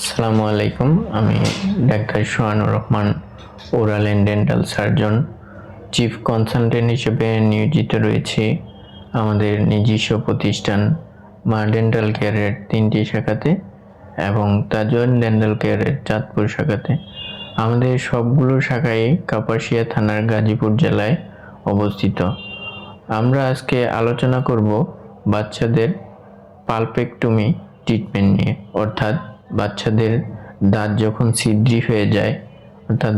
আসসালামু আলাইকুম। আমি doctor Sohanur Rahman, oral and dental surgeon, chief consultant হিসেবে নিয়োজিত রয়েছি আমাদের নিজস্ব প্রতিষ্ঠান মা ডেন্টাল কেয়ারের 3টি শাখাতে এবং তাজওয়ান ডেন্টাল কেয়ারের চাঁদপুর শাখাতে। আমাদের সবগুলো শাখাই কাপাসিয়া থানার গাজীপুর জেলায় অবস্থিত। আমরা আজকে আলোচনা করব বাচ্চাদের পালপেক্টমি ট্রিটমেন্ট নিয়ে, অর্থাৎ বাচ্চাদের দাঁত যখন ছিদ্রি হয়ে যায়, অর্থাৎ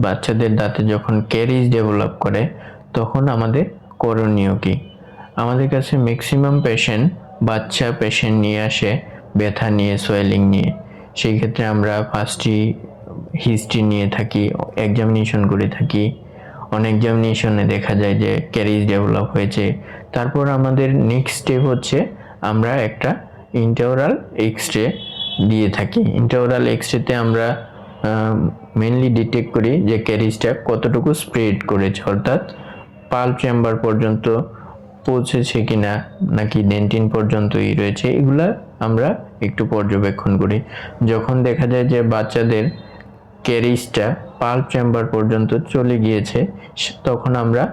বাচ্চাদের দাঁতে যখন ক্যারিজ ডেভেলপ করে, তখন আমাদের করণীয় কি। আমাদের কাছে ম্যাক্সিমাম বাচ্চা পেশেন্ট নিয়ে আসে ব্যথা নিয়ে, সোয়েলিং নিয়ে। সেই ক্ষেত্রে আমরা ফার্স্টই হিস্ট্রি নিয়ে থাকি, এক্সামিনেশন করে থাকি। অন এক্সামিনেশনে দেখা যায় যে ক্যারিজ ডেভেলপ হয়েছে। তারপর আমাদের নেক্সট স্টেপ হচ্ছে আমরা একটা ইন্ট্রাওরাল এক্স-রে দিয়ে থাকি। ইন্ট্রাওরাল এক্স-রেতে আমরা মেনলি ডিটেক্ট করি যে ক্যারিজটা কতটুকু স্প্রেড করেছে, অর্থাৎ পাল্প চেম্বার পর্যন্ত পৌঁছেছে কিনা, নাকি ডেন্টিন পর্যন্তই রয়েছে, এগুলা আমরা একটু পর্যবেক্ষণ করি। যখন দেখা যায় যে বাচ্চাদের ক্যারিজটা পাল্প চেম্বার পর্যন্ত চলে গিয়েছে, তখন আমরা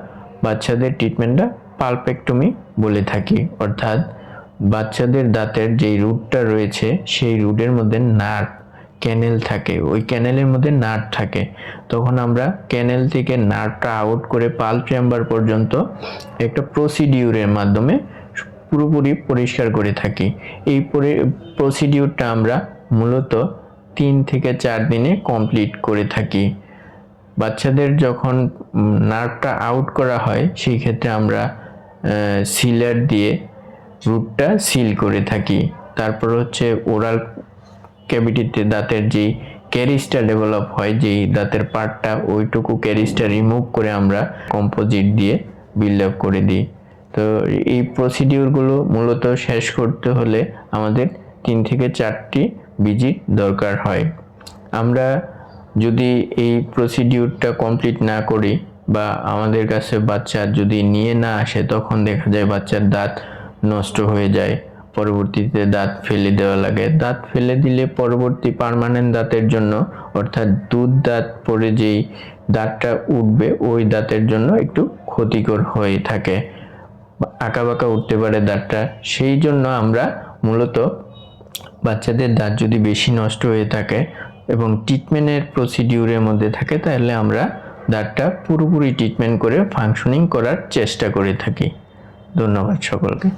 বাচ্চাদের ট্রিটমেন্টটা পালপেক্টমি বলে থাকি। অর্থাৎ বাচ্চাদের দাঁতের যেই রুটটা রয়েছে, সেই রুটের মধ্যে নার্ভ ক্যানেল থাকে, ওই ক্যানেলের মধ্যে নার্ভ থাকে। তখন আমরা ক্যানেল থেকে নার্ভটা আউট করে পাল্প চেম্বার পর্যন্ত একটা প্রসিডিউরের মাধ্যমে পুরোপুরি পরিষ্কার করে থাকি। এই প্রসিডিউরটা আমরা মূলত 3 থেকে 4 দিনে কমপ্লিট করে থাকি। বাচ্চাদের যখন নার্ভটা আউট করা হয়, সেই ক্ষেত্রে আমরা সিলার দিয়ে রুটটা সিল করে থাকি। তারপর হচ্ছে ওরাল ক্যাভিটিতে দাঁতের যেই ক্যারিজটা ডেভেলপ হয়, যেই দাঁতের পার্টটা, ওইটুকু ক্যারিজটা রিমুভ করে আমরা কম্পোজিট দিয়ে বিল্ড আপ করে দিই। তো এই প্রসিডিউরগুলো মূলত শেষ করতে হলে আমাদের 3 থেকে 4টি ভিজিট দরকার হয়। আমরা যদি এই প্রসিডিউরটা কমপ্লিট না করি বা আমাদের কাছে বাচ্চা যদি নিয়ে না আসে, তখন দেখা যায় বাচ্চার দাঁত নষ্ট হয়ে যায়, পরবর্তীতে দাঁত ফেলে দেওয়া লাগে। দাঁত ফেলে দিলে পরবর্তী পার্মানেন্ট দাঁতের জন্য, অর্থাৎ দুধ দাঁত পরে যেই দাঁতটা উঠবে, ওই দাঁতের জন্য একটু ক্ষতিকর হয়ে থাকে, আঁকাবাঁকা উঠতে পারে দাঁতটা। সেই জন্য আমরা মূলত বাচ্চাদের দাঁত যদি বেশি নষ্ট হয়ে থাকে এবং ট্রিটমেন্টের প্রসিডিউরের মধ্যে থাকে, তাহলে আমরা দাঁতটা পুরোপুরি ট্রিটমেন্ট করে ফাংশনিং করার চেষ্টা করে থাকি। ধন্যবাদ সকলকে।